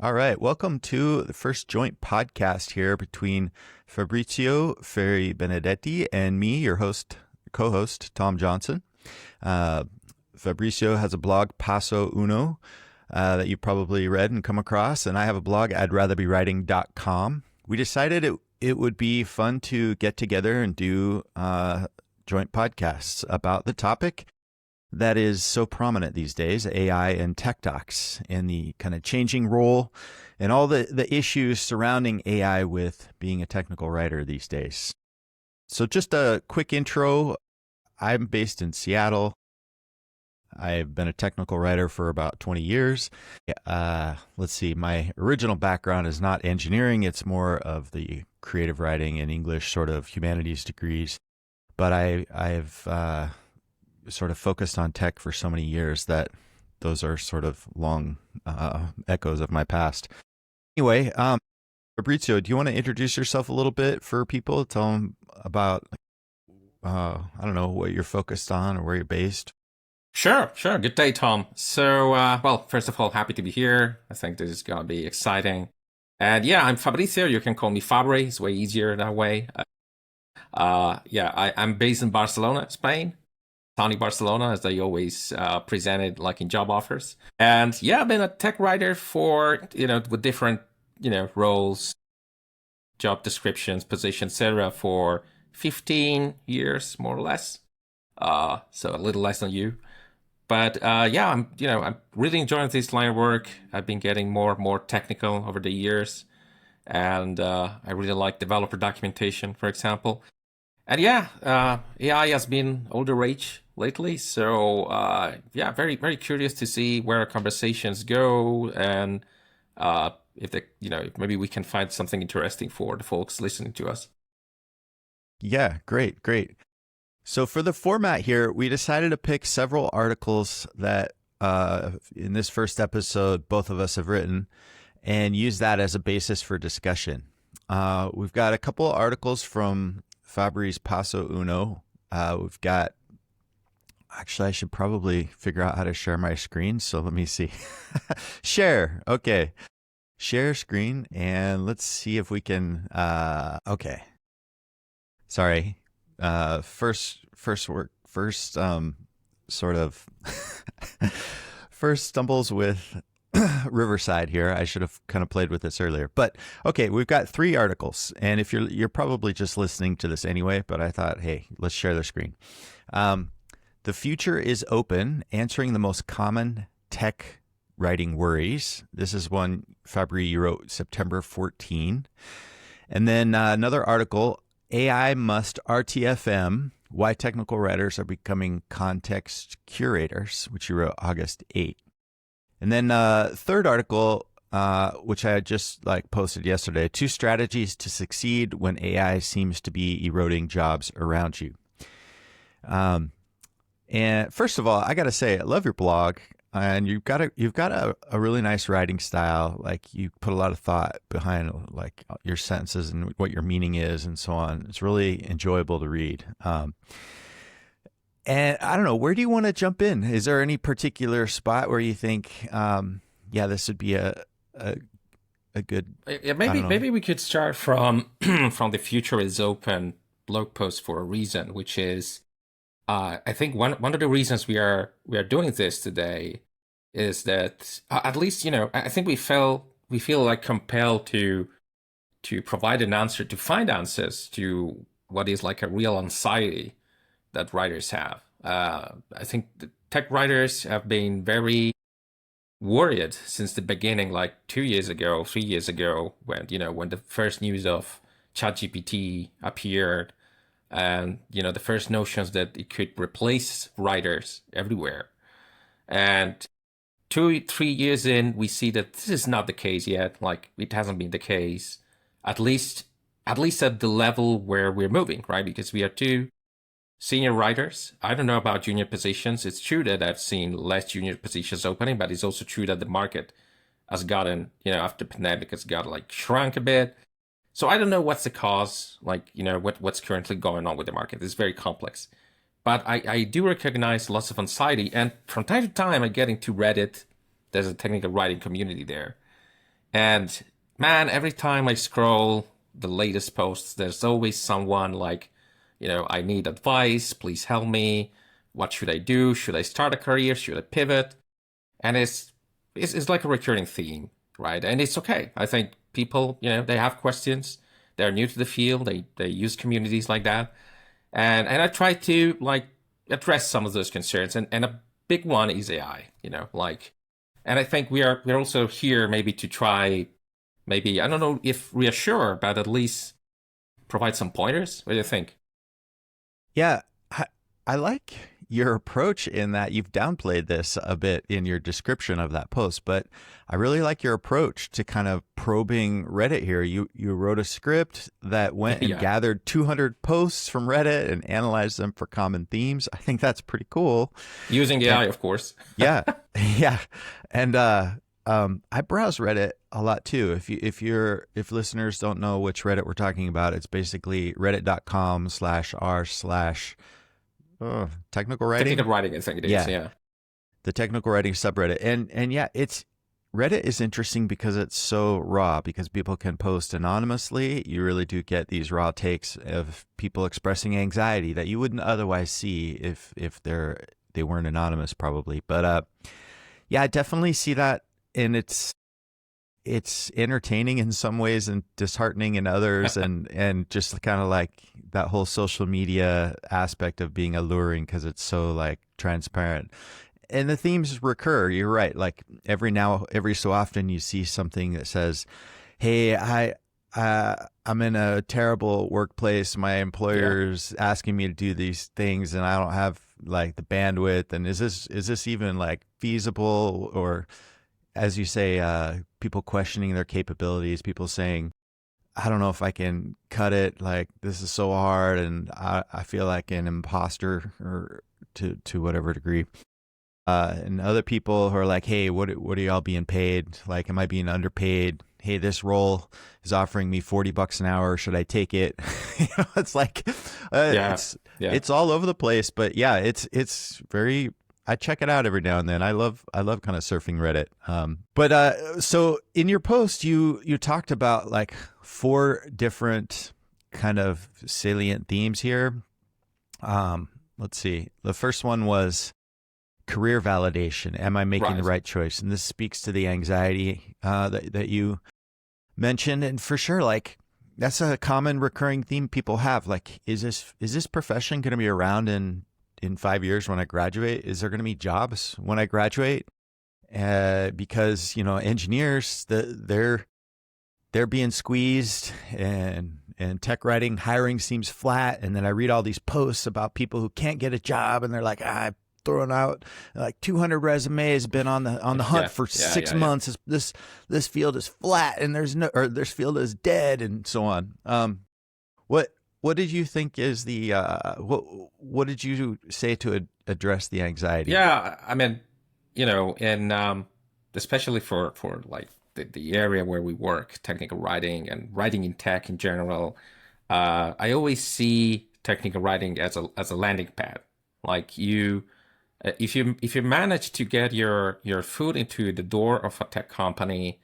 All right, welcome to the first joint podcast here between Fabrizio Ferri Benedetti and me, your co-host, Tom Johnson. Uh, Fabrizio has a blog, Passo.uno, that you probably read and come across, and I have a blog, I'dRatherBeWriting.com. We decided it would be fun to get together and do joint podcasts about the topic that is so prominent these days, AI and tech docs, and the kind of changing role and all the issues surrounding AI with being a technical writer these days. So just a quick intro. I'm based in Seattle. I've been a technical writer for about 20 years. Let's see, my original background is not engineering. It's more of the creative writing and English sort of humanities degrees. But I've sort of focused on tech for so many years that those are sort of long echoes of my past. Anyway, Fabrizio, do you want to introduce yourself a little bit for people? Tell them about, I don't know, what you're focused on or where you're based. Sure. Good day, Tom. So, well, first of all, happy to be here. I think this is going to be exciting. And yeah, I'm Fabrizio. You can call me Fabri. It's way easier that way. I'm based in Barcelona, Spain. Sunny Barcelona, as they always presented like in job offers. And yeah, I've been a tech writer for, with different, roles, job descriptions, positions, etc. for 15 years, more or less. So a little less than you. But I'm really enjoying this line of work. I've been getting more and more technical over the years. And I really like developer documentation, for example. And AI has been all the rage lately. So very, very curious to see where our conversations go and if maybe we can find something interesting for the folks listening to us. Yeah, great. So for the format here, we decided to pick several articles that in this first episode, both of us have written and use that as a basis for discussion. We've got a couple articles from Fabri's Passo.uno. We've got, actually, I should probably figure out how to share my screen. So let me see. Share. Okay. Share screen. And let's see if we can. Okay. Sorry. First sort of first stumbles with Riverside here. I should have kind of played with this earlier, but okay, we've got 3 articles, and if you're probably just listening to this anyway, but I thought, hey, let's share the screen. The future is open, answering the most common tech writing worries. This is one Fabri you wrote September 14, and then another article, AI must RTFM, why technical writers are becoming context curators, which you wrote August 8. And then third article, which I just posted yesterday, 2 strategies to succeed when AI seems to be eroding jobs around you. And first of all, I got to say, I love your blog, and you've got a really nice writing style. Like, you put a lot of thought behind like your sentences and what your meaning is and so on. It's really enjoyable to read. And I don't know, where do you want to jump in? Is there any particular spot where you think, this would be a good? Yeah, maybe we could start from from the future is open blog post for a reason, which is I think one of the reasons we are doing this today is that at least I think we feel like compelled to provide an answer, to find answers to what is like a real anxiety that writers have. I think the tech writers have been very worried since the beginning, like 2 years ago, 3 years ago, when the first news of ChatGPT appeared, and the first notions that it could replace writers everywhere. And 2-3 years in, we see that this is not the case yet. Like, it hasn't been the case, at least at the level where we're moving, right? Because we are 2 senior writers. I don't know about junior positions. It's true that I've seen less junior positions opening, but it's also true that the market has gotten, after the pandemic, has got shrunk a bit. So I don't know what's the cause, what's currently going on with the market. It's very complex. But I do recognize lots of anxiety. And from time to time, I get into Reddit. There's a technical writing community there. And man, every time I scroll the latest posts, there's always someone like, I need advice, please help me. What should I do? Should I start a career? Should I pivot? And it's like a recurring theme, right? And it's okay. I think people, they have questions. They're new to the field. They use communities like that. And I try to like address some of those concerns. And a big one is AI, like, and I think we're also here maybe to try, maybe, I don't know if reassure, but at least provide some pointers. What do you think? Yeah, I like your approach in that you've downplayed this a bit in your description of that post, but I really like your approach to kind of probing Reddit here. You wrote a script that went and Yeah. gathered 200 posts from Reddit and analyzed them for common themes. I think that's pretty cool. Using And AI, of course. yeah, yeah, and I browse Reddit a lot too. If listeners don't know which Reddit we're talking about, it's basically reddit.com/r/ technical writing. Technical writing, I think it is. Yeah, Yeah. the technical writing subreddit. And yeah, it's Reddit is interesting because it's so raw, because people can post anonymously. You really do get these raw takes of people expressing anxiety that you wouldn't otherwise see if they weren't anonymous, probably. But yeah, I definitely see that, and it's entertaining in some ways and disheartening in others, and just kind of like that whole social media aspect of being alluring because it's so like transparent. And the themes recur. You're right. Like every so often you see something that says, "Hey, I'm in a terrible workplace. My Yeah. employer's asking me to do these things, and I don't have like the bandwidth. And is this even like feasible?" Or, as you say, people questioning their capabilities. People saying, "I don't know if I can cut it. Like this is so hard, and I feel like an imposter," or to whatever degree. And other people who are like, "Hey, what are y'all being paid? Like, am I being underpaid? Hey, this role is offering me $40 an hour. Should I take it?" It's like, Yeah. Yeah. it's all over the place. But yeah, it's very. I check it out every now and then. I love kind of surfing Reddit. But so in your post, you talked about like 4 different kind of salient themes here. Let's see. The first one was career validation. Am I making the Right. right choice? And this speaks to the anxiety that you mentioned, and for sure, like that's a common recurring theme people have. Like, is this profession going to be around in 5 years when I graduate? Is there going to be jobs when I graduate? Because engineers, they're being squeezed, and tech writing hiring seems flat. And then I read all these posts about people who can't get a job, and they're like, "I'm throwing out like 200 resumes, been on the hunt Yeah. for Yeah. six Yeah. Yeah. months. This field is flat, and this field is dead," and so on. What what did you think is the what did you say to address the anxiety? Yeah. I mean, and especially for like the area where we work, technical writing and writing in tech in general, I always see technical writing as a landing pad. Like if you manage to get your foot into the door of a tech company,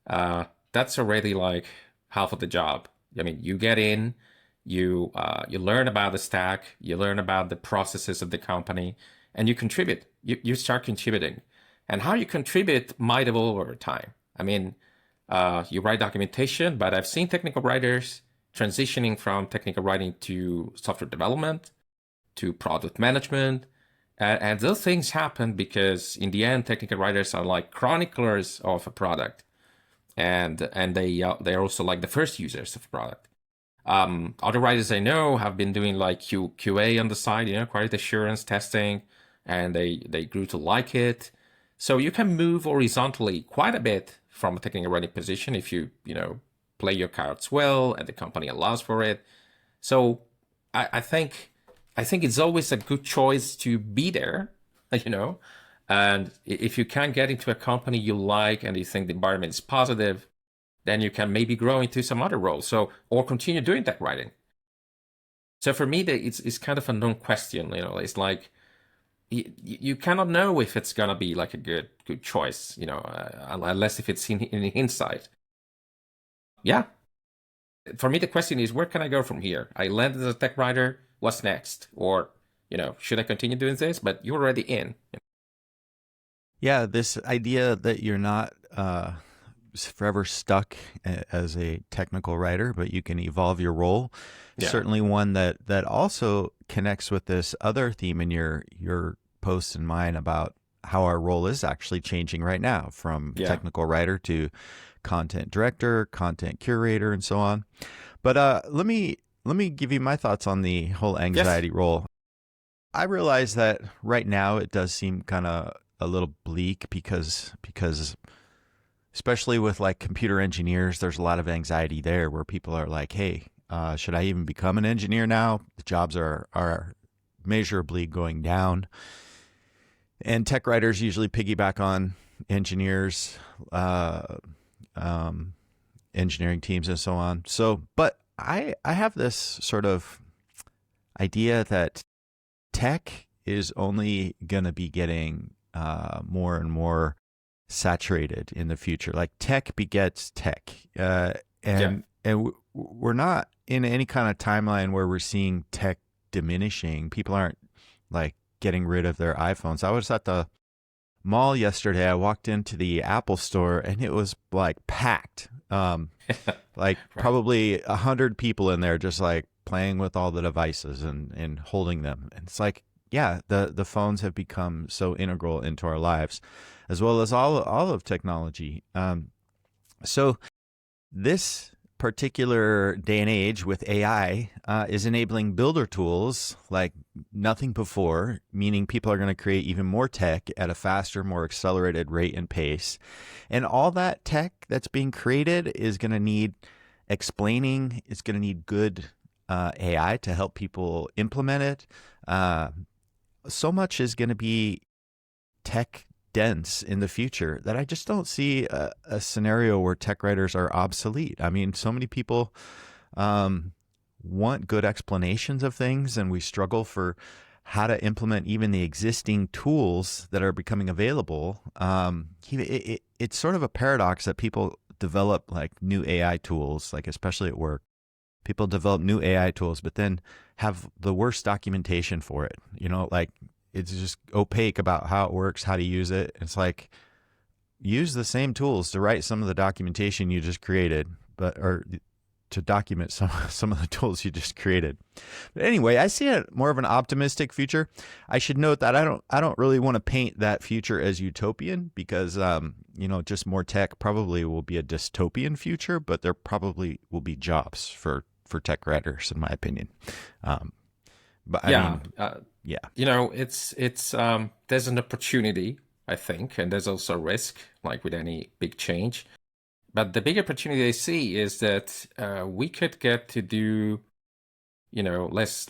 that's already like half of the job. I mean, you get in, you learn about the stack, you learn about the processes of the company, and you contribute. You start contributing, and how you contribute might evolve over time. I mean, you write documentation, but I've seen technical writers transitioning from technical writing to software development, to product management. And those things happen because in the end, technical writers are like chroniclers of a product, and they're also like the first users of a product. Other writers I know have been doing like QA on the side, quality assurance testing, and they grew to like it. So you can move horizontally quite a bit from a technical writing position if you play your cards well and the company allows for it. So I think it's always a good choice to be there, you know. And if you can get into a company you like and you think the environment is positive, then you can maybe grow into some other role. So or continue doing that writing. So for me, it's kind of a known question. It's like you cannot know if it's gonna be like a good choice, unless if it's in hindsight. Yeah. For me, the question is, where can I go from here? I landed as a tech writer. What's next? Or, should I continue doing this? But you're already in. Yeah, this idea that you're not forever stuck as a technical writer, but you can evolve your role. Yeah. Certainly one that also connects with this other theme in your posts and mine about how our role is actually changing right now from technical writer to content director, content curator, and so on. But let me give you my thoughts on the whole anxiety role. I realize that right now it does seem kind of a little bleak because especially with like computer engineers, there's a lot of anxiety there where people are like, hey, should I even become an engineer now? The jobs are measurably going down. And tech writers usually piggyback on engineers, engineering teams and so on. So, but I have this sort of idea that tech is only going to be getting more and more saturated in the future. Like tech begets tech, and we're not in any kind of timeline where we're seeing tech diminishing. People aren't like getting rid of their iPhones. I was at the mall yesterday. I walked into the Apple store and it was like packed. Like probably 100 people in there just like playing with all the devices and holding them. And it's like, yeah, the phones have become so integral into our lives, as well as all of technology. So this particular day and age with AI is enabling builder tools like nothing before, meaning people are going to create even more tech at a faster, more accelerated rate and pace. And all that tech that's being created is going to need explaining. It's going to need good AI to help people implement it. So much is going to be tech dense in the future that I just don't see a scenario where tech writers are obsolete. I mean, so many people want good explanations of things, and we struggle for how to implement even the existing tools that are becoming available. It's sort of a paradox that people develop like new AI tools, like especially at work. People develop new AI tools, but then have the worst documentation for it. Like it's just opaque about how it works, how to use it. It's like use the same tools to write some of the documentation you just created, or to document some of the tools you just created. But anyway, I see it more of an optimistic future. I should note that I don't really want to paint that future as utopian because just more tech probably will be a dystopian future, but there probably will be jobs for tech writers, in my opinion. But I mean, it's there's an opportunity, I think, and there's also a risk, like with any big change. But the big opportunity I see is that we could get to do, less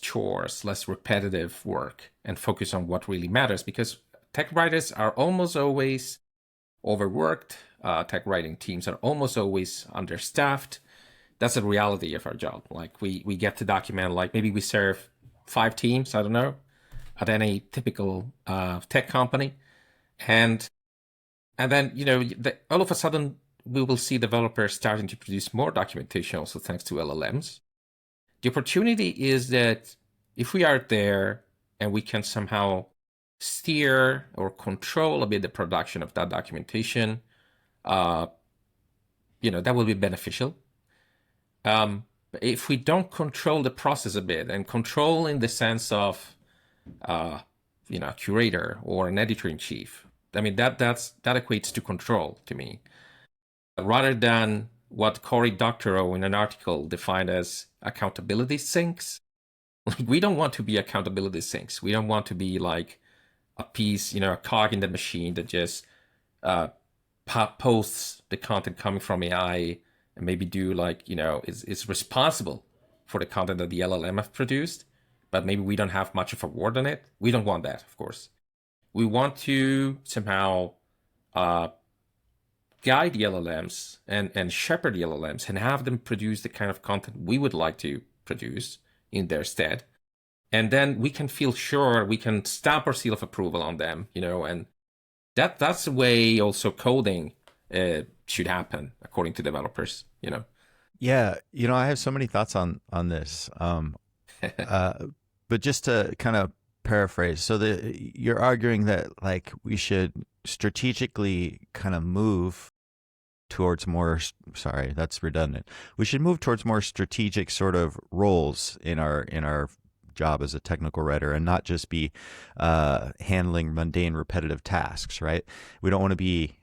chores, less repetitive work, and focus on what really matters. Because tech writers are almost always overworked. Tech writing teams are almost always understaffed. That's a reality of our job. Like we get to document, like maybe we serve 5 teams, I don't know, at any typical tech company. And then, all of a sudden, we will see developers starting to produce more documentation also thanks to LLMs. The opportunity is that if we are there and we can somehow steer or control a bit the production of that documentation, that will be beneficial. If we don't control the process a bit, and control in the sense of, a curator or an editor-in-chief, I mean, that equates to control to me, rather than what Cory Doctorow in an article defined as accountability sinks. Like, we don't want to be accountability sinks. We don't want to be like a piece, a cog in the machine that just posts the content coming from AI and maybe do like, is responsible for the content that the LLM have produced, but maybe we don't have much of a word on it. We don't want that, of course. We want to somehow guide the LLMs and shepherd the LLMs and have them produce the kind of content we would like to produce in their stead. and then we can feel sure, we can stamp our seal of approval on them, and that's the way also coding should happen according to developers. Yeah, I have so many thoughts on this. But just to kind of paraphrase, so you're arguing that like we should strategically kind of move towards more, sorry, that's redundant. We should move towards more strategic sort of roles in our job as a technical writer, and not just be handling mundane repetitive tasks, right? We don't want to be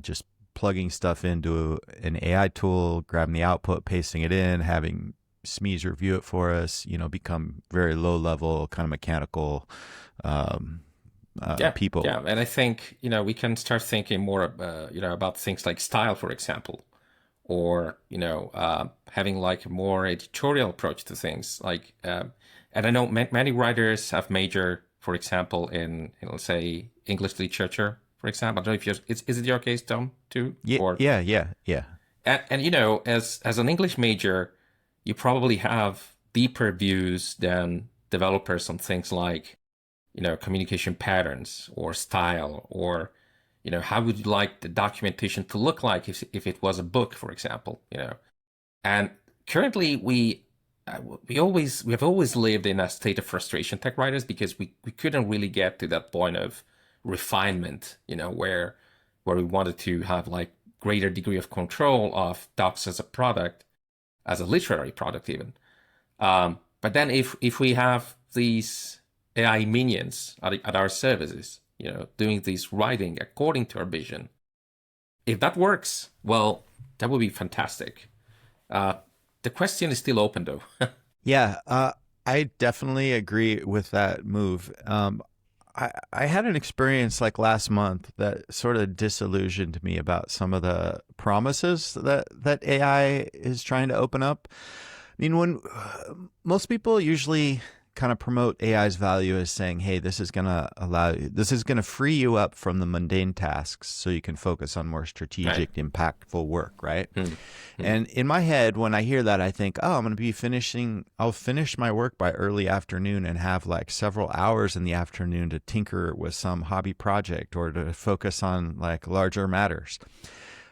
just plugging stuff into an AI tool, grabbing the output, pasting it in, having SMEs review it for us, become very low level, kind of mechanical people. Yeah, and I think we can start thinking more about things like style, for example, or having like a more editorial approach to things. Like, and I know many writers have major, for example, in let's say English literature, for example. I don't know if is it your case, Tom, too? Yeah, yeah. And as an English major, you probably have deeper views than developers on things like communication patterns or style, or how would you like the documentation to look like if it was a book, for example. And currently we have always lived in a state of frustration, tech writers, because we couldn't really get to that point of refinement, where we wanted to have like greater degree of control of docs as a product, as a literary product even. But then if we have these AI minions at our services, doing this writing according to our vision, if that works, well, that would be fantastic. The question is still open, though. Yeah, I definitely agree with that move. I had an experience like last month that sort of disillusioned me about some of the promises that AI is trying to open up. I mean, when most people usually kind of promote AI's value as saying, hey, this is going to free you up from the mundane tasks so you can focus on more strategic, Right. impactful work, right? Hmm. And in my head, when I hear that, I think, oh, I'll finish my work by early afternoon and have like several hours in the afternoon to tinker with some hobby project or to focus on like larger matters.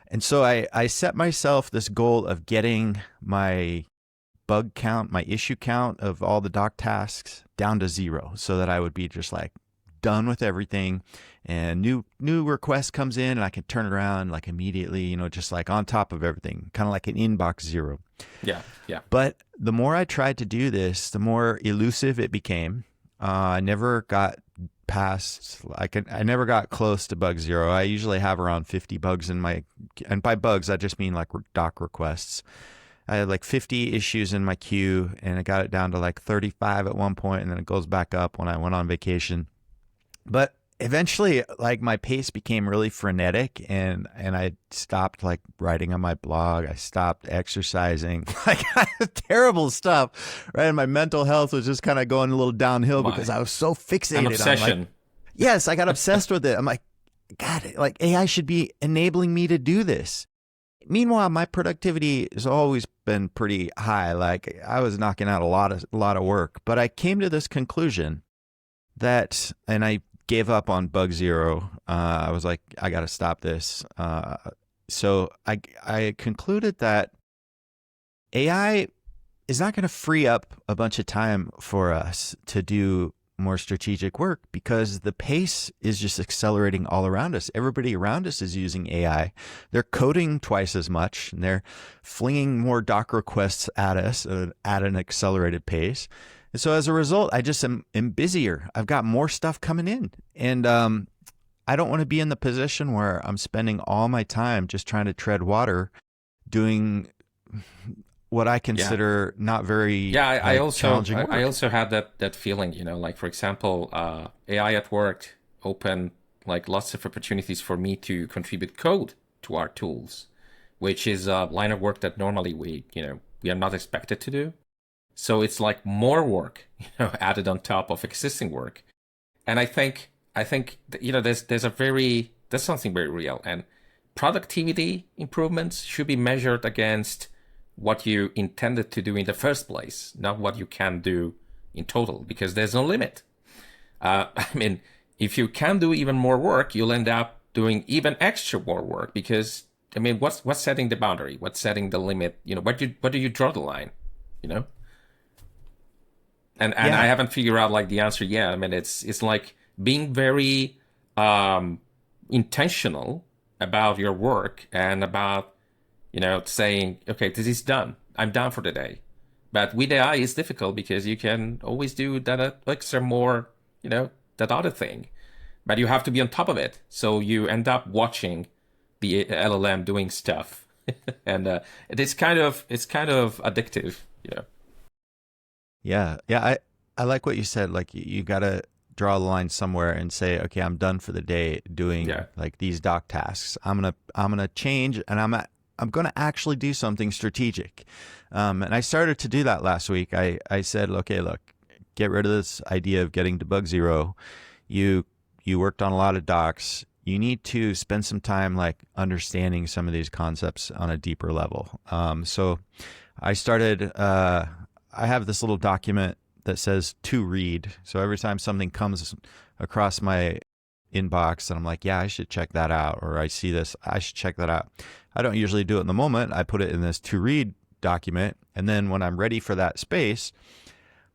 And so I set myself this goal of getting my bug count, my issue count of all the doc tasks down to 0, so that I would be just like done with everything, and new request comes in and I can turn it around like immediately, just like on top of everything, kind of like an inbox 0. Yeah. But the more I tried to do this, the more elusive it became. I never got past, I never got close to bug 0. I usually have around 50 bugs in my, and by bugs I just mean like doc requests. I had like 50 issues in my queue, and I got it down to like 35 at one point, and then it goes back up when I went on vacation. But eventually, like, my pace became really frenetic, and I stopped like writing on my blog. I stopped exercising, like terrible stuff, right? And my mental health was just kind of going a little downhill because I was so fixated An obsession. on, like, yes, I got obsessed with it. I'm like, God, like AI should be enabling me to do this. Meanwhile, my productivity has always been pretty high. Like, I was knocking out a lot of work, but I came to this conclusion that, and I gave up on bug 0. I was like, I got to stop this. So I concluded that AI is not going to free up a bunch of time for us to do more strategic work, because the pace is just accelerating all around us. Everybody around us is using AI. They're coding twice as much, and they're flinging more doc requests at us at an accelerated pace. And so as a result, I just am busier. I've got more stuff coming in, and I don't want to be in the position where I'm spending all my time just trying to tread water, doing what I consider not very challenging work. I also had that feeling, like, for example, AI at work opened like lots of opportunities for me to contribute code to our tools, which is a line of work that normally we are not expected to do. So it's like more work, added on top of existing work. And I think there's something very real, and productivity improvements should be measured against what you intended to do in the first place, not what you can do in total because there's no limit. I mean, if you can do even more work, you'll end up doing even extra more work because, I mean, what's setting the boundary? What's setting the limit? You know, where do you draw the line? You know? And Yeah. I haven't figured out like the answer yet. I mean, it's like being very intentional about your work and about, you know, saying, okay, this is done. I'm done for the day. But with AI, it's difficult because you can always do that extra more, you know, that other thing. But you have to be on top of it. So you end up watching the LLM doing stuff, and it's kind of addictive. Yeah. Yeah. I like what you said. Like you got to draw the line somewhere and say, okay, I'm done for the day doing Yeah. like these doc tasks. I'm gonna change, and I'm gonna actually do something strategic. And I started to do that last week. I said, okay, look, get rid of this idea of getting to bug zero. You worked on a lot of docs. You need to spend some time like understanding some of these concepts on a deeper level. So I started. I have this little document that says to read. So every time something comes across my inbox and I'm like, yeah, I should check that out, or I see this, I should check that out. I don't usually do it in the moment. I put it in this to read document, and then when I'm ready for that space,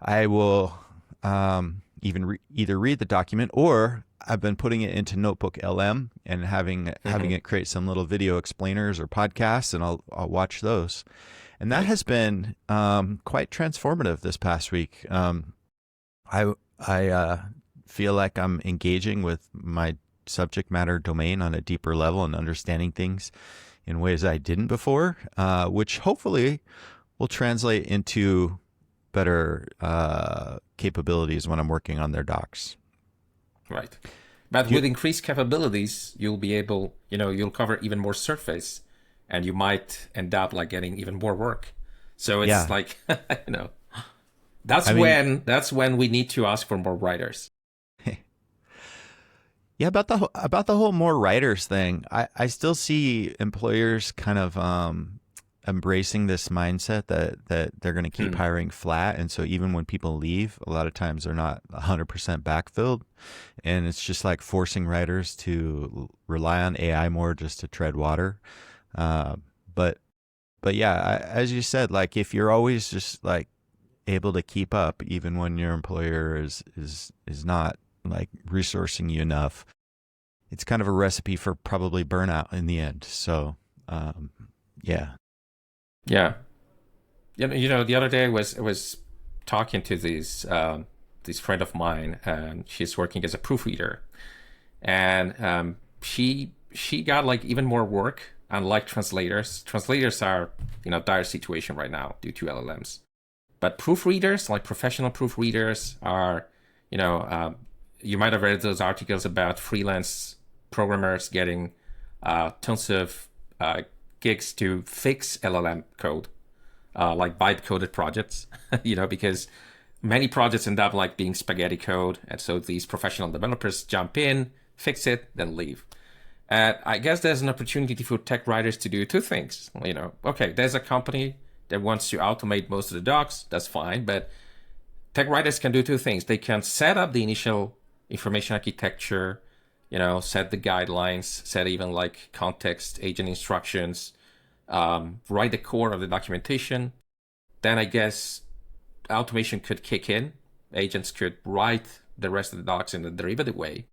I will either read the document, or I've been putting it into Notebook LM and having it create some little video explainers or podcasts, and I'll watch those. And that has been quite transformative this past week. I feel like I'm engaging with my subject matter domain on a deeper level and understanding things in ways I didn't before, which hopefully will translate into better capabilities when I'm working on their docs. Right. But with increased capabilities, you'll be able, you know, you'll cover even more surface, and you might end up like getting even more work. So it's like, you know, that's when we need to ask for more writers. Yeah, about the whole more writers thing, I still see employers kind of embracing this mindset that they're going to keep hiring flat, and so even when people leave, a lot of times they're not 100% backfilled, and it's just like forcing writers to rely on AI more just to tread water. But yeah, as you said, like if you're always just like able to keep up, even when your employer is not like resourcing you enough, it's kind of a recipe for probably burnout in the end. So, yeah. Yeah. You know, the other day I was talking to this friend of mine, and she's working as a proofreader, and she got like even more work. Unlike translators are, you know, dire situation right now due to LLMs. But proofreaders, like professional proofreaders, are, you know, you might have read those articles about freelance programmers getting tons of gigs to fix LLM code, like byte-coded projects, you know, because many projects end up like being spaghetti code. And so these professional developers jump in, fix it, then leave. I guess there's an opportunity for tech writers to do two things. You know, okay, there's a company that wants to automate most of the docs, that's fine, but tech writers can do two things. They can set up the initial information architecture, you know, set the guidelines, set even like context, agent instructions, write the core of the documentation. Then I guess automation could kick in. Agents could write the rest of the docs in a derivative way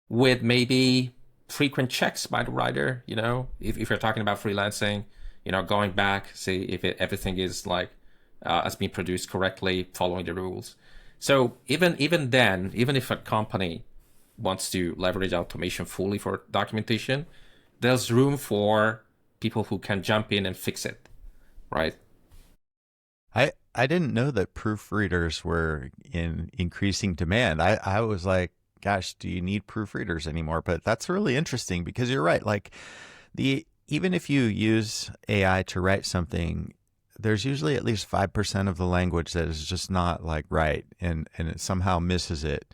with maybe frequent checks by the writer, you know, if you're talking about freelancing, you know, going back, see if everything is like has been produced correctly, following the rules. So even then, even if a company wants to leverage automation fully for documentation, there's room for people who can jump in and fix it, right? I didn't know that proofreaders were in increasing demand. I was like, gosh, do you need proofreaders anymore? But that's really interesting because you're right. Like even if you use AI to write something, there's usually at least 5% of the language that is just not like right, and it somehow misses it.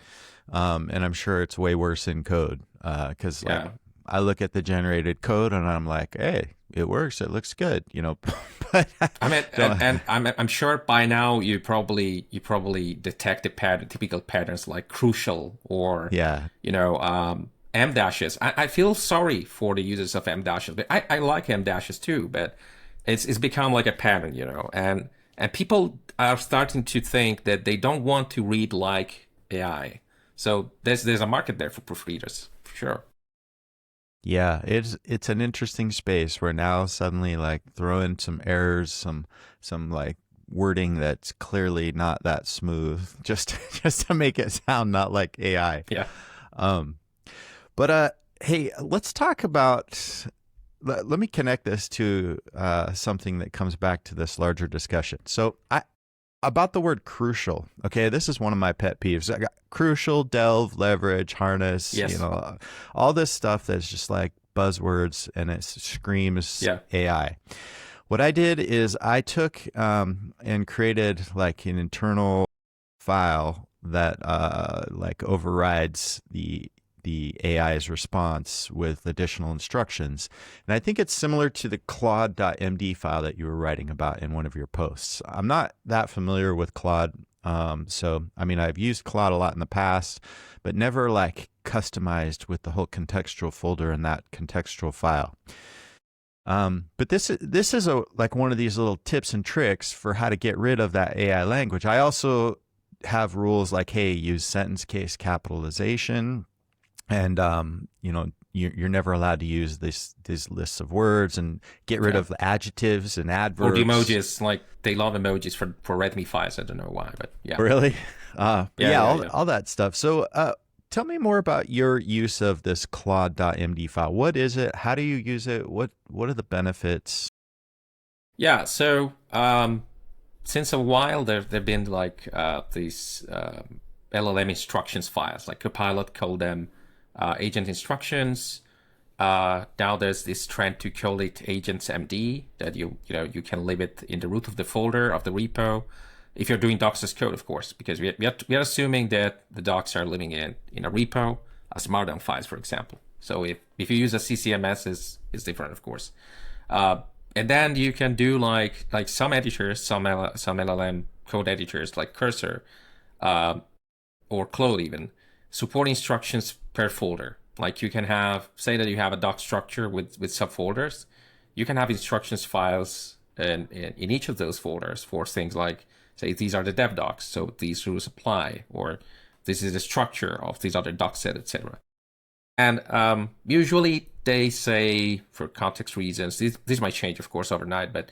And I'm sure it's way worse in code because like I look at the generated code and I'm like, hey, it works. It looks good, but I mean, don't, and I'm sure by now you probably detect the typical patterns like crucial or yeah, M dashes. I feel sorry for the users of M dashes, but I like M dashes too. But it's become like a pattern, and people are starting to think that they don't want to read like AI. So there's a market there for proofreaders, for sure. yeah, it's an interesting space where now suddenly like throw in some errors, some like wording that's clearly not that smooth, just just to make it sound not like AI. Yeah. Um, but hey, let's talk about. Let me connect this to something that comes back to this larger discussion. So I about the word crucial. Okay, this is one of my pet peeves. I got crucial, delve, leverage, harness, Yes. all this stuff that's just like buzzwords and it screams Yeah. AI. What I did is I took and created like an internal file that like overrides the AI's response with additional instructions. And I think it's similar to the Claude.md file that you were writing about in one of your posts. I'm not that familiar with Claude. So, I mean, I've used Claude a lot in the past, but never like customized with the whole contextual folder in that contextual file. But this is like one of these little tips and tricks for how to get rid of that AI language. I also have rules like, hey, use sentence case capitalization, and you're never allowed to use these lists of words, and get rid Yeah. of adjectives and Or the adverbs. emojis, like they love emojis for Redmi files. I don't know why, but yeah. Really? But Yeah, yeah, yeah, all, yeah. all that stuff. So tell me more about your use of this Claude.md file. What is it? How do you use it? What are the benefits? Yeah, so since a while there've been like these LLM instructions files, like Copilot called them agent instructions. Now there's this trend to call it agents MD, that you can leave it in the root of the folder of the repo, if you're doing docs as code, of course, because we are assuming that the docs are living in a repo as markdown files, for example. So if you use a CCMS, is different, of course. And then you can do like some editors, some LLM code editors like Cursor or Claude even, support instructions per folder. Like you can have, say that you have a doc structure with subfolders, you can have instructions files in each of those folders for things like, say, these are the dev docs, so these rules apply, or this is the structure of these other doc set, etc. And usually they say, for context reasons, this might change, of course, overnight, but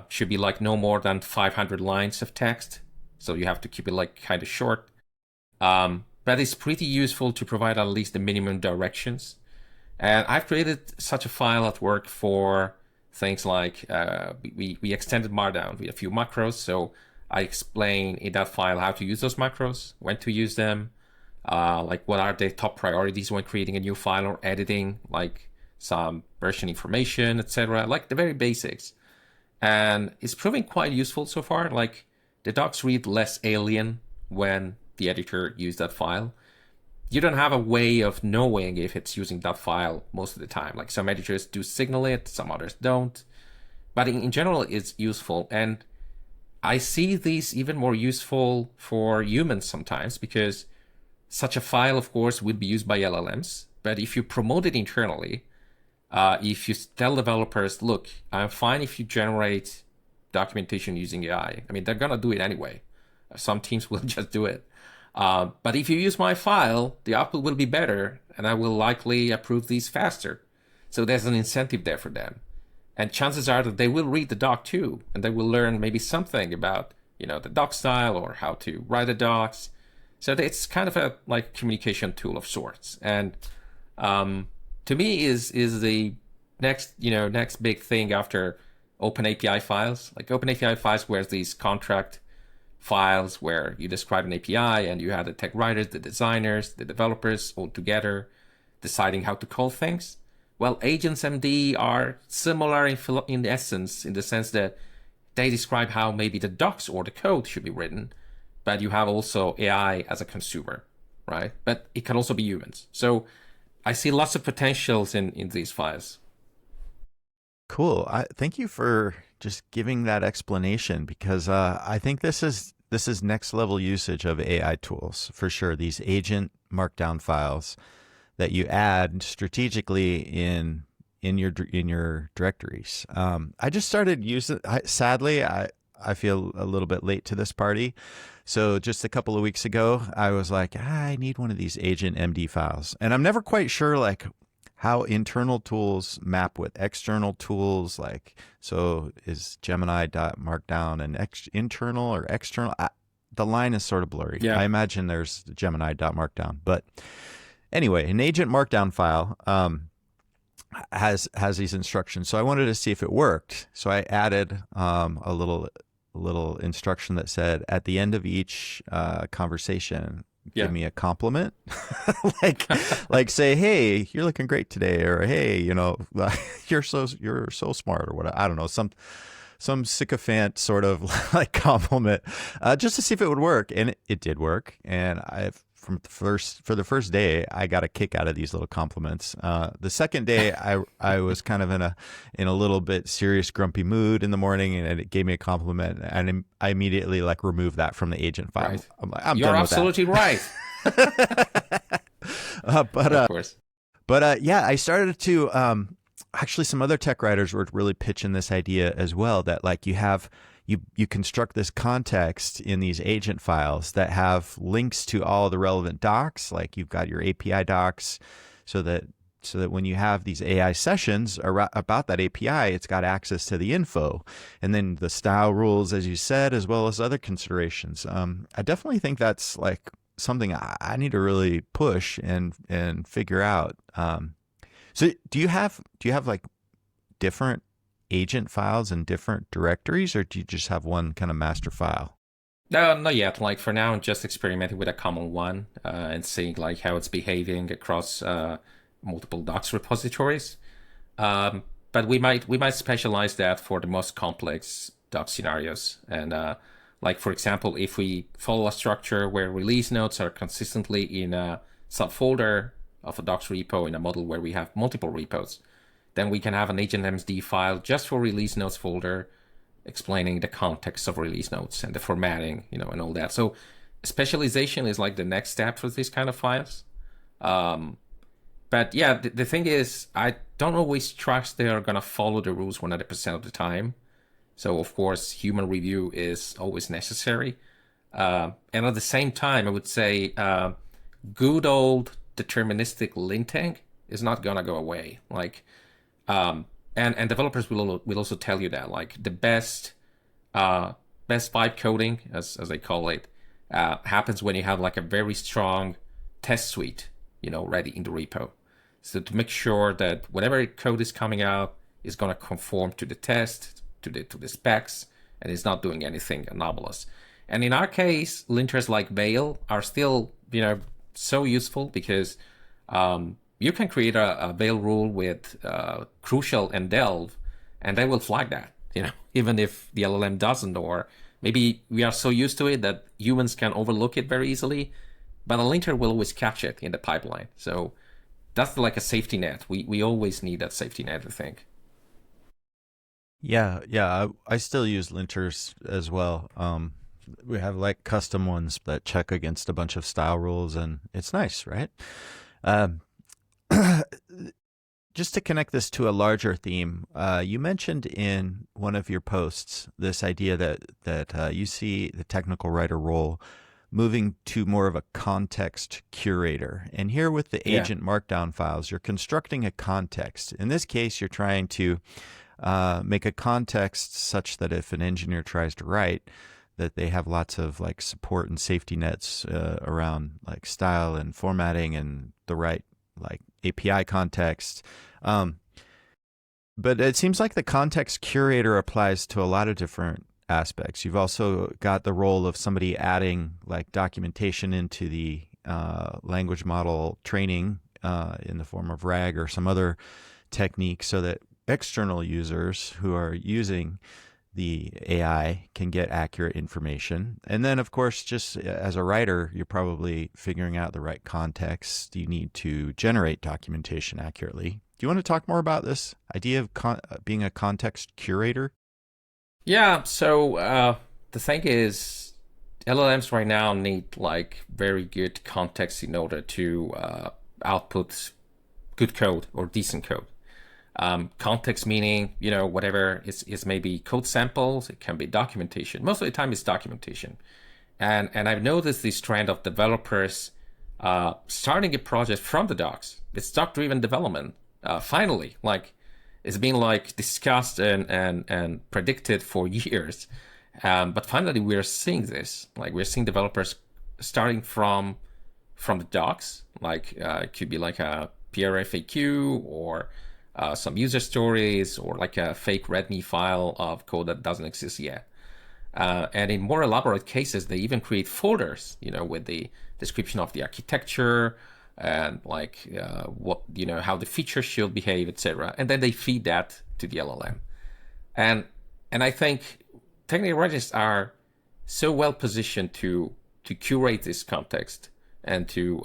should be like no more than 500 lines of text. So you have to keep it like kind of short. But it's pretty useful to provide at least the minimum directions. And I've created such a file at work for things like we extended Markdown with a few macros. So I explain in that file how to use those macros, when to use them, like what are the top priorities when creating a new file or editing, like some version information, etc. Like the very basics. And it's proving quite useful so far. Like the docs read less alien when the editor used that file. You don't have a way of knowing if it's using that file most of the time. Like some editors do signal it, some others don't. But in general, it's useful. And I see these even more useful for humans sometimes, because such a file, of course, would be used by LLMs. But if you promote it internally, if you tell developers, look, I'm fine if you generate documentation using AI. I mean, they're going to do it anyway. Some teams will just do it. But if you use my file, the output will be better, and I will likely approve these faster. So there's an incentive there for them. And chances are that they will read the doc too, and they will learn maybe something about, the doc style or how to write the docs. So it's kind of a like communication tool of sorts. And to me is the next big thing after Open API files. Like Open API files, where these contract files where you describe an API and you have the tech writers, the designers, the developers all together deciding how to call things. Well, agents MD are similar in essence, in the sense that they describe how maybe the docs or the code should be written, but you have also AI as a consumer, right? But it can also be humans. So I see lots of potentials in these files. Cool. Thank you for just giving that explanation because I think this is next level usage of AI tools for sure. These agent markdown files that you add strategically in your directories. I just started using. Sadly, I feel a little bit late to this party. So just a couple of weeks ago, I was like, I need one of these agent MD files, and I'm never quite sure like how internal tools map with external tools. Like, so is Gemini.markdown an internal or external? The line is sort of blurry. Yeah. I imagine there's Gemini.markdown, but anyway, an agent markdown file has these instructions. So I wanted to see if it worked. So I added a little instruction that said at the end of each conversation, give me a compliment, like say, hey, you're looking great today, or hey, you're so smart, or what, I don't know, some sycophant sort of like compliment, just to see if it would work, and it did work. And for the first day, I got a kick out of these little compliments. The second day, I was kind of in a little bit serious, grumpy mood in the morning, and it gave me a compliment, and I immediately like removed that from the agent file. Right. I'm like, You're done with absolutely right. Of course. But yeah, I started to actually some other tech writers were really pitching this idea as well, that like you construct this context in these agent files that have links to all the relevant docs. Like you've got your API docs, so that when you have these AI sessions about that API, it's got access to the info, and then the style rules, as you said, as well as other considerations. I definitely think that's like something I need to really push and figure out. So do you have like different agent files and different directories, or do you just have one kind of master file? No, not yet. Like for now, I'm just experimenting with a common one and seeing like how it's behaving across multiple docs repositories. But we might specialize that for the most complex doc scenarios. And like for example, if we follow a structure where release notes are consistently in a subfolder of a docs repo in a model where we have multiple repos, then we can have an agent MSD file just for release notes folder, explaining the context of release notes and the formatting, and all that. So specialization is like the next step for these kind of files. But yeah, the thing is, I don't always trust they are going to follow the rules 100% of the time. So of course, human review is always necessary. And at the same time, I would say good old deterministic linting is not going to go away. Like, and developers will also tell you that like the best vibe coding, as they call it, happens when you have like a very strong test suite, ready in the repo. So to make sure that whatever code is coming out is going to conform to the test, to the specs, and is not doing anything anomalous. And in our case, linters like Veil are still, so useful because you can create a Veil rule with Crucial and Delve, and they will flag that, even if the LLM doesn't, or maybe we are so used to it that humans can overlook it very easily, but a linter will always catch it in the pipeline. So that's like a safety net. We always need that safety net, I think. Yeah. I still use linters as well. We have like custom ones that check against a bunch of style rules, and it's nice, right? Just to connect this to a larger theme, you mentioned in one of your posts this idea that you see the technical writer role moving to more of a context curator. And here with the agent markdown files, you're constructing a context. In this case, you're trying to make a context such that if an engineer tries to write, that they have lots of like support and safety nets around like style and formatting and the right like API context. But it seems like the context curator applies to a lot of different aspects. You've also got the role of somebody adding like documentation into the language model training in the form of RAG or some other technique, so that external users who are using the AI can get accurate information. And then, of course, just as a writer, you're probably figuring out the right context you need to generate documentation accurately. you want to talk more about this idea of being a context curator? Yeah. So the thing is, LLMs right now need like very good context in order to output good code or decent code. Context meaning, whatever is maybe code samples, it can be documentation. Most of the time it's documentation. And I've noticed this trend of developers starting a project from the docs. It's doc-driven development. Finally, like it's been like discussed and predicted for years. But finally we're seeing this. Like we're seeing developers starting from the docs. Like it could be like a PR FAQ or some user stories or like a fake README file of code that doesn't exist yet. And in more elaborate cases, they even create folders, with the description of the architecture and like what, how the features should behave, etc. And then they feed that to the LLM. And I think technical writers are so well positioned to curate this context and to,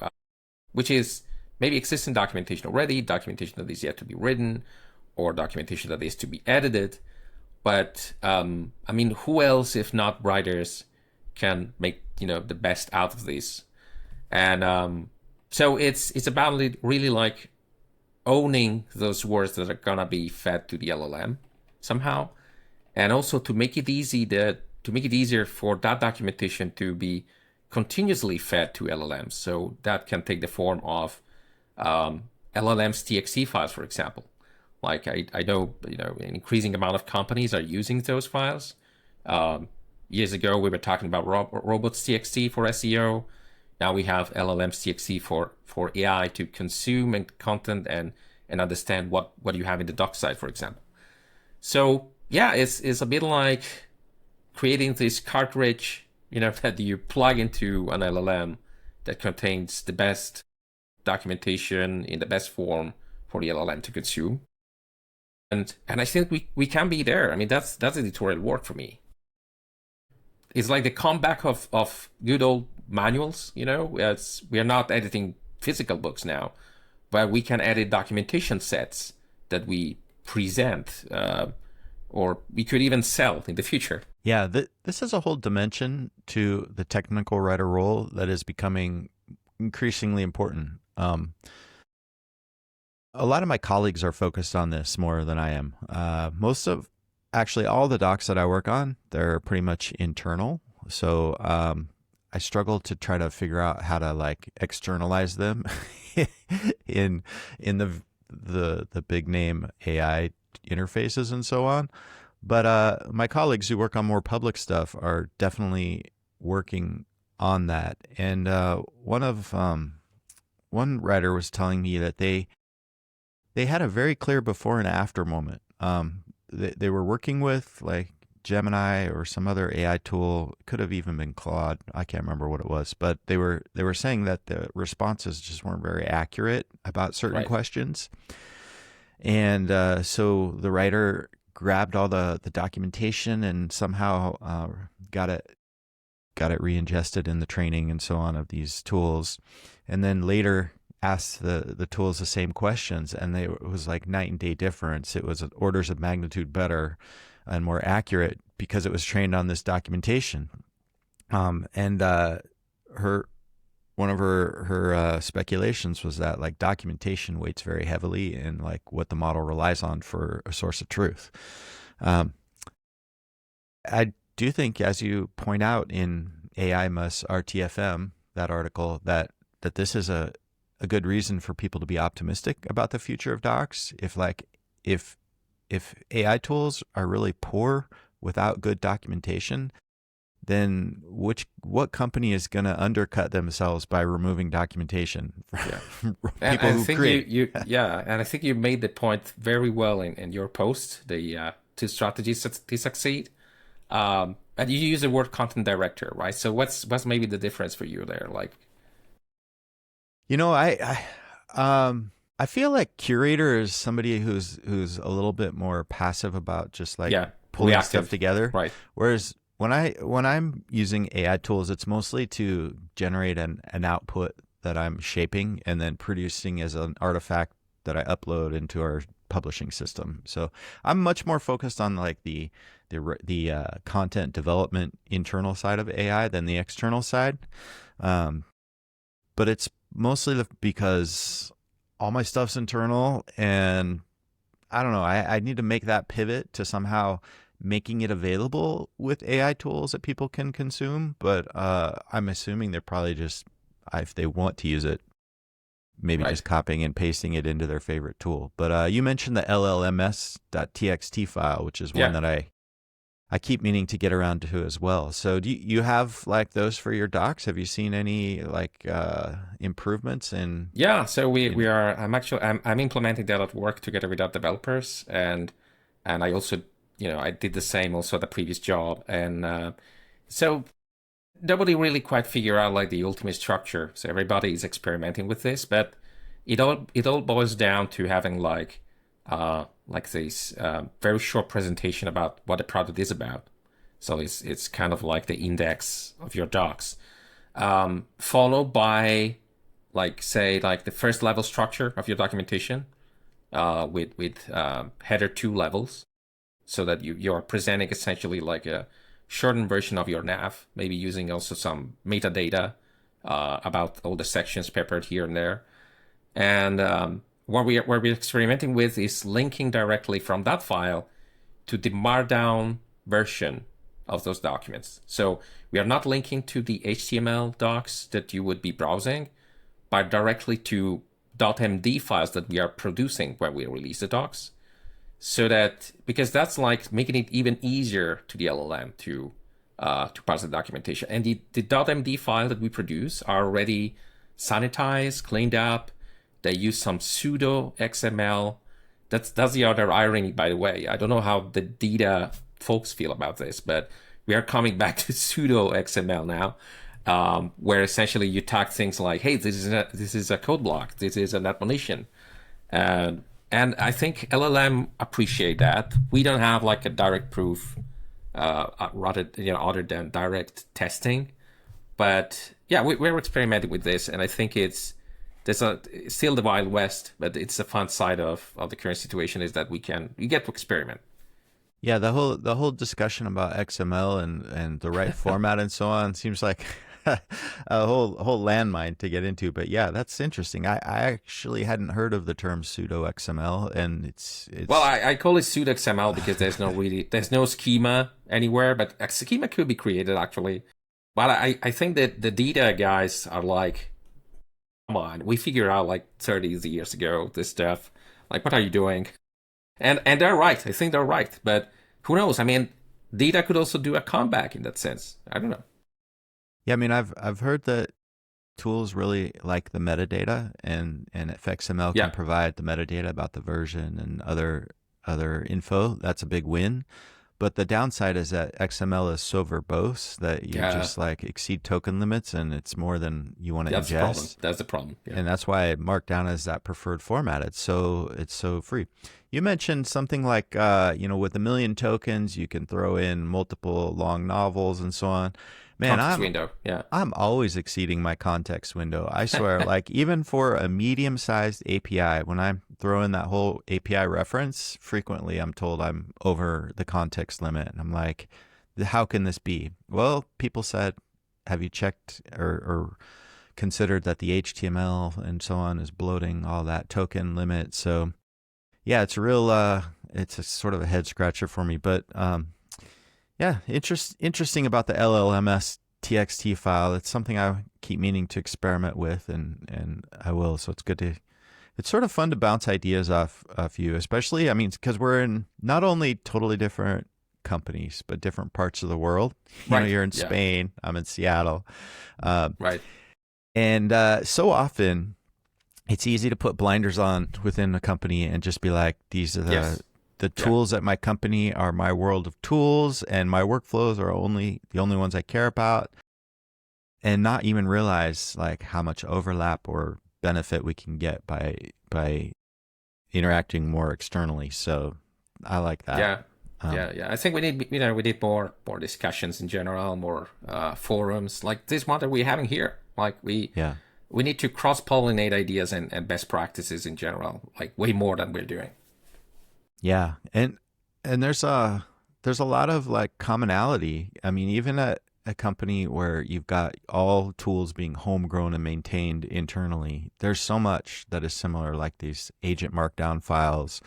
which is maybe existing documentation already, documentation that is yet to be written, or documentation that is to be edited. But I mean, who else, if not writers, can make the best out of this? And so it's about really like owning those words that are gonna be fed to the LLM somehow, and also to make it easier for that documentation to be continuously fed to LLMs. So that can take the form of LLM's TXT files, for example. Like I know, an increasing amount of companies are using those files. Years ago, we were talking about robots TXT for SEO. Now we have LLM's TXT for AI to consume and content and understand what you have in the doc side, for example. So yeah, it's a bit like creating this cartridge, that you plug into an LLM that contains the best documentation in the best form for the LLM to consume. And I think we can be there. I mean, that's editorial work for me. It's like the comeback of good old manuals, we are not editing physical books now, but we can edit documentation sets that we present, or we could even sell in the future. Yeah, this is a whole dimension to the technical writer role that is becoming increasingly important. A lot of my colleagues are focused on this more than I am. Actually, all the docs that I work on, they're pretty much internal. So I struggle to try to figure out how to like externalize them in the big name AI interfaces and so on. But my colleagues who work on more public stuff are definitely working on that. And one writer was telling me that they had a very clear before and after moment. They were working with like Gemini or some other AI tool. It could have even been Claude. I can't remember what it was, but they were saying that the responses just weren't very accurate about certain questions. And so the writer grabbed all the documentation and somehow got it re-ingested in the training and so on of these tools, and then later asked the tools the same questions, and it was like night and day difference. It was orders of magnitude better and more accurate because it was trained on this documentation. And one of her speculations was that like documentation weights very heavily in like what the model relies on for a source of truth. I do think, as you point out in AI Must RTFM, that article, that this is a good reason for people to be optimistic about the future of docs. If AI tools are really poor without good documentation, then what company is going to undercut themselves by removing documentation from people who create? And I think you made the point very well in your post, the two strategies to succeed. And you use the word content director, right? So what's maybe the difference for you there? Like, I feel like curator is somebody who's a little bit more passive about just like pulling reactive stuff together. Right. Whereas when I'm using AI tools, it's mostly to generate an output that I'm shaping and then producing as an artifact that I upload into our publishing system. So I'm much more focused on like the content development internal side of AI than the external side. But it's mostly because all my stuff's internal, and I don't know. I need to make that pivot to somehow making it available with AI tools that people can consume. But I'm assuming they're probably just, if they want to use it, maybe Right. just copying and pasting it into their favorite tool. But you mentioned the llms.txt file, which is one Yeah. that I keep meaning to get around to as well. So do you have like those for your docs? Have you seen any like improvements in? Yeah, so we are. I'm implementing that at work together with our developers, and I also, I did the same also at the previous job, and so nobody really quite figure out like the ultimate structure. So everybody is experimenting with this, but it all boils down to having like this very short presentation about what the product is about. So it's kind of like the index of your docs, followed by like say like the first level structure of your documentation, with header 2 levels, so that you're presenting essentially like a shortened version of your nav, maybe using also some metadata about all the sections peppered here and there. And what we're experimenting with is linking directly from that file to the markdown version of those documents. So we are not linking to the HTML docs that you would be browsing, but directly to .md files that we are producing when we release the docs. So that, because that's like making it even easier to the LLM to parse the documentation. And the .md file that we produce are already sanitized, cleaned up. They use some pseudo XML. That's the other irony, by the way. I don't know how the data folks feel about this, but we are coming back to pseudo XML now, where essentially you tag things like, "Hey, this is a code block. This is an admonition," and I think LLM appreciate that. We don't have like a direct proof, rather other than direct testing, but yeah, we're experimenting with this, and I think there's still the Wild West, but it's the fun side of the current situation is that we get to experiment. Yeah, the whole discussion about XML and the right format and so on seems like a whole landmine to get into. But yeah, that's interesting. I actually hadn't heard of the term pseudo XML, and it's Well, I call it pseudo XML because there's no schema anywhere, but a schema could be created actually. But I think that the data guys are like, come on, we figured out like 30 years ago this stuff. Like, what are you doing? And they're right. I think they're right. But who knows? I mean, data could also do a comeback in that sense. I don't know. yeah. I mean, I've heard that tools really like the metadata, and if XML can Yeah, provide the metadata about the version and other info, that's a big win. But the downside is that XML is so verbose that you yeah, just like exceed token limits, and it's more than you want to that's the problem. ingest. That's the problem. Yeah. And that's why Markdown is that preferred format. It's so free. You mentioned something like with a million tokens, you can throw in multiple long novels and so on. Man, Context I'm window. Yeah. I'm always exceeding my context window. I swear, like even for a medium-sized API, when I throw in that whole API reference, frequently I'm told I'm over the context limit. And I'm like, how can this be? Well, people said, have you checked or considered that the HTML and so on is bloating all that token limit? So yeah, it's a real, it's a sort of a head scratcher for me. But yeah, interesting about the LLMS TXT file. It's something I keep meaning to experiment with, and I will. So it's good to. It's sort of fun to bounce ideas off you, especially. I mean, because we're in not only totally different companies, but different parts of the world. Right. You're in Yeah. Spain. I'm in Seattle, Right. and so often it's easy to put blinders on within a company and just be like, these are Yes. the Yeah. tools at my company are my world of tools, and my workflows are the only ones I care about, and not even realize like how much overlap or benefit we can get by interacting more externally. So I like that. Yeah. Yeah. I think we need more discussions in general, more forums like this one that we're having here. Like Yeah. we need to cross-pollinate ideas and best practices in general, like way more than we're doing. Yeah, and there's a lot of like commonality. I mean, even at a company where you've got all tools being homegrown and maintained internally, there's so much that is similar, like these agent markdown files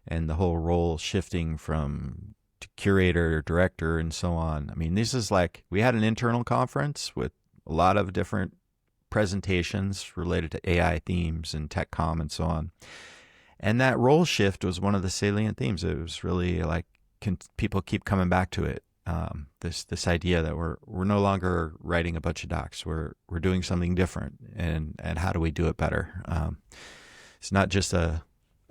and the whole role shifting from to curator, director, and so on. I mean, this is like we had an internal conference with a lot of different presentations related to AI themes and tech com and so on. And that role shift was one of the salient themes. It was really like people keep coming back to it. This idea that we're no longer writing a bunch of docs. We're doing something different, and how do we do it better? It's not just a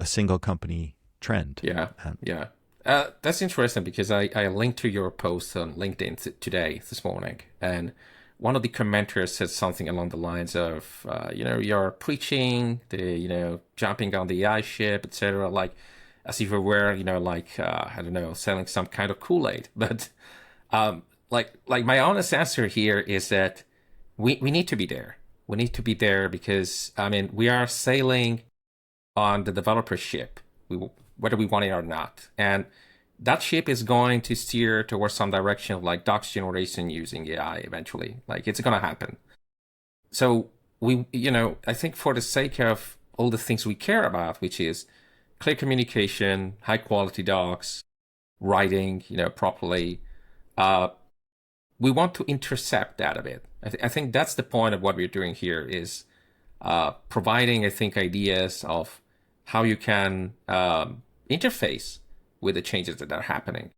single company trend. Yeah, yeah. That's interesting because I linked to your post on LinkedIn today, this morning, and one of the commenters said something along the lines of, you're preaching the, jumping on the AI ship, etc., like as if we were, I don't know, selling some kind of Kool-Aid. But like my honest answer here is that we need to be there. We need to be there because, I mean, we are sailing on the developer ship, whether we want it or not. And that ship is going to steer towards some direction of like docs generation using AI eventually. Like it's going to happen. So I think for the sake of all the things we care about, which is clear communication, high quality docs, writing, properly, we want to intercept that a bit. I think that's the point of what we're doing here is providing, I think, ideas of how you can interface with the changes that are happening.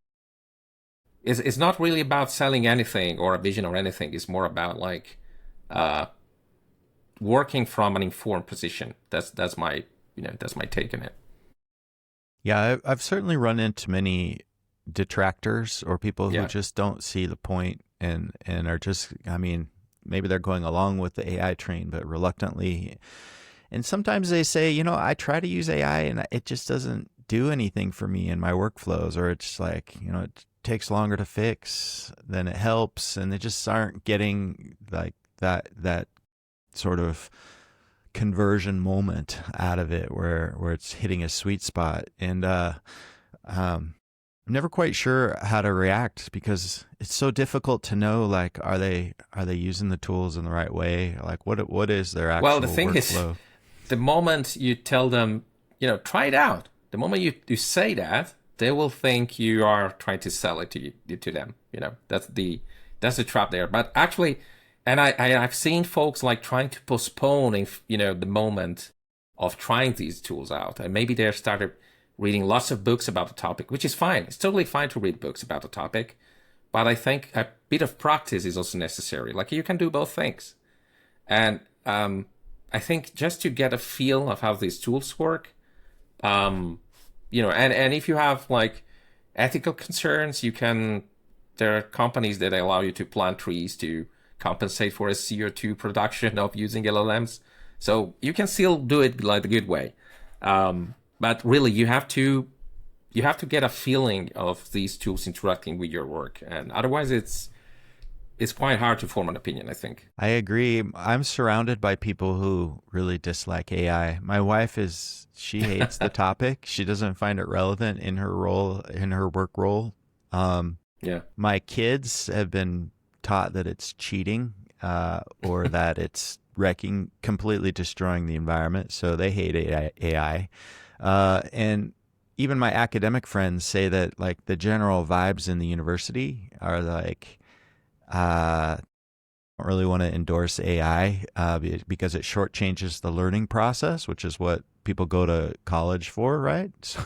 It's not really about selling anything or a vision or anything. It's more about like working from an informed position. That's my take on it. Yeah, I've certainly run into many detractors or people who just don't see the point and are just, I mean, maybe they're going along with the AI train, but reluctantly. And sometimes they say, I try to use AI and it just doesn't do anything for me in my workflows, or it's like, it takes longer to fix than it helps. And they just aren't getting like that sort of conversion moment out of it where it's hitting a sweet spot. And I'm never quite sure how to react because it's so difficult to know, like, are they using the tools in the right way? Like what is their actual Well, the thing workflow? is, the moment you tell them, try it out, the moment you say that, they will think you are trying to sell it to them. That's the trap there. But actually, and I've seen folks like trying to postpone the moment of trying these tools out, and maybe they started reading lots of books about the topic, which is fine. It's totally fine to read books about the topic, but I think a bit of practice is also necessary. Like you can do both things, and I think just to get a feel of how these tools work, and if you have like ethical concerns, there are companies that allow you to plant trees to compensate for a CO2 production of using LLMs. So you can still do it like the good way. But really you have to get a feeling of these tools interacting with your work. And otherwise it's quite hard to form an opinion, I think. I agree. I'm surrounded by people who really dislike AI. My wife she hates the topic. She doesn't find it relevant in her work role. My kids have been taught that it's cheating or that it's completely destroying the environment. So they hate AI. And even my academic friends say that like the general vibes in the university are like, don't really want to endorse AI because it shortchanges the learning process, which is what people go to college for, right? So,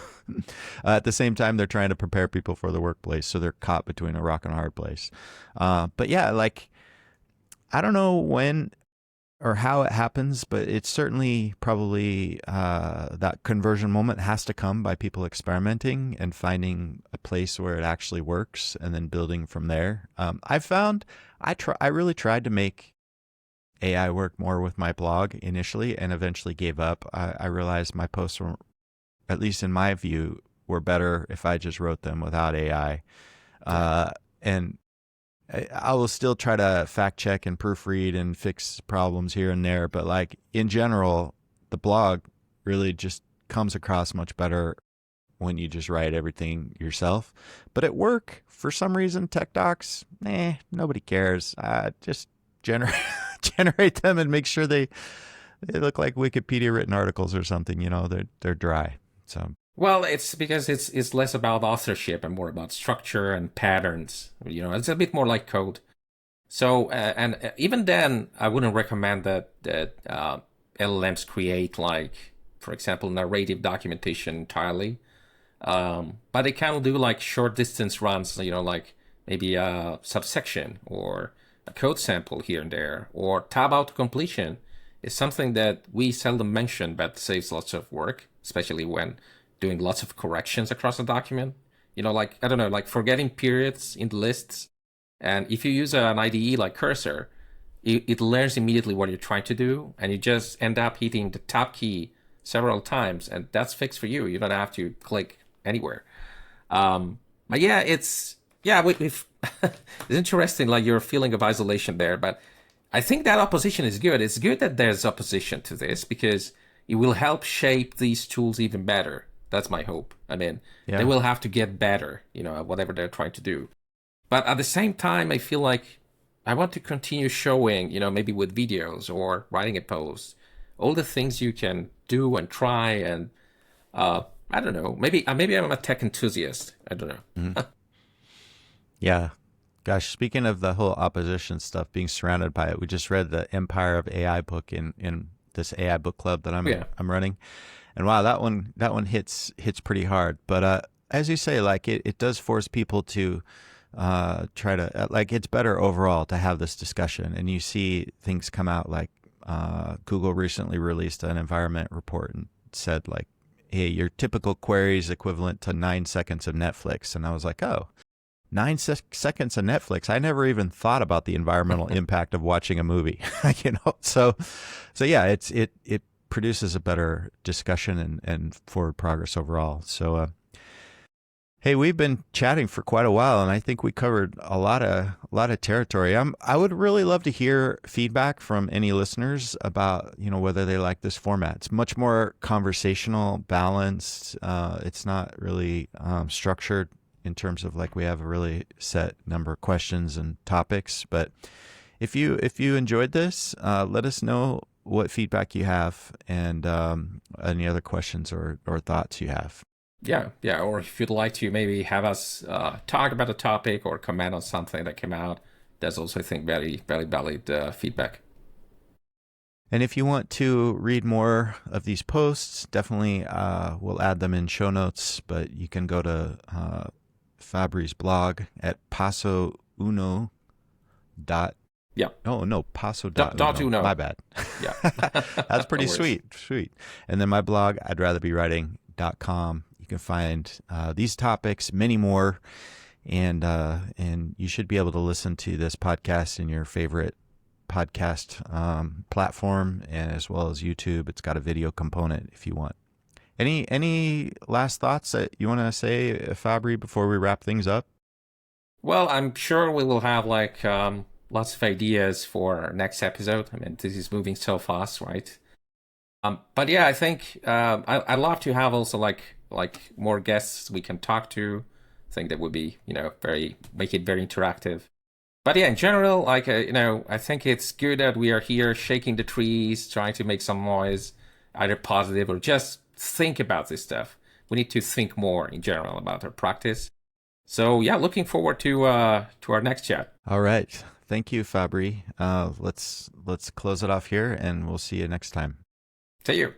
at the same time, they're trying to prepare people for the workplace, so they're caught between a rock and a hard place. But yeah, like I don't know when or how it happens, but it's certainly probably that conversion moment has to come by people experimenting and finding a place where it actually works and then building from there. I found I really tried to make AI work more with my blog initially and eventually gave up. I realized my posts were, at least in my view, were better if I just wrote them without AI. And I will still try to fact check and proofread and fix problems here and there, but like in general, the blog really just comes across much better when you just write everything yourself. But at work, for some reason, tech docs, nobody cares. Just generate generate them and make sure they look like Wikipedia written articles or something. They're dry. So Well, it's because it's less about authorship and more about structure and patterns. It's a bit more like code. So, and even then, I wouldn't recommend that LLMs create, like, for example, narrative documentation entirely. But they can do like short distance runs, like maybe a subsection or a code sample here and there, or tab out completion is something that we seldom mention, but saves lots of work, especially when doing lots of corrections across a document. Like, I don't know, like forgetting periods in the lists. And if you use an IDE like Cursor, it learns immediately what you're trying to do, and you just end up hitting the tab key several times, and that's fixed for you. You don't have to click anywhere. But yeah, we've it's interesting, like your feeling of isolation there. But I think that opposition is good. It's good that there's opposition to this because it will help shape these tools even better. That's my hope. I mean, they will have to get better, at whatever they're trying to do. But at the same time, I feel like I want to continue showing, maybe with videos or writing a post, all the things you can do and try. And I don't know, maybe I'm a tech enthusiast. I don't know. Mm-hmm. Yeah. Gosh, speaking of the whole opposition stuff, being surrounded by it, we just read the Empire of AI book in this AI book club that I'm running. And wow, that one hits pretty hard. But as you say, like it does force people to try to like it's better overall to have this discussion. And you see things come out like Google recently released an environment report and said like, hey, your typical query is equivalent to 9 seconds of Netflix. And I was like, oh, 9 seconds of Netflix. I never even thought about the environmental impact of watching a movie. So yeah, it produces a better discussion and forward progress overall. So hey, we've been chatting for quite a while, and I think we covered a lot of territory. I would really love to hear feedback from any listeners about whether they like this format. It's much more conversational, balanced. It's not really structured in terms of like we have a really set number of questions and topics. But if you enjoyed this, let us know what feedback you have and any other questions or thoughts you have. Yeah. Or if you'd like to maybe have us talk about a topic or comment on something that came out, that's also, I think, very, very valid feedback. And if you want to read more of these posts, definitely we'll add them in show notes, but you can go to Fabri's blog at Passo.uno. Yeah. Oh, no, Passo.uno. My bad. Yeah. That's pretty sweet. And then my blog, I'd rather be writing.com. You can find these topics, many more, and you should be able to listen to this podcast in your favorite podcast platform, and as well as YouTube. It's got a video component if you want. Any last thoughts that you want to say, Fabri, before we wrap things up? Well, I'm sure we will have like lots of ideas for our next episode. I mean, this is moving so fast, right? But yeah, I think I'd love to have also like more guests we can talk to. I think that would be make it very interactive. But yeah, in general, like I think it's good that we are here shaking the trees, trying to make some noise, either positive or just think about this stuff. We need to think more in general about our practice. So yeah, looking forward to our next chat. All right, thank you, Fabri. Let's close it off here, and we'll see you next time. See you.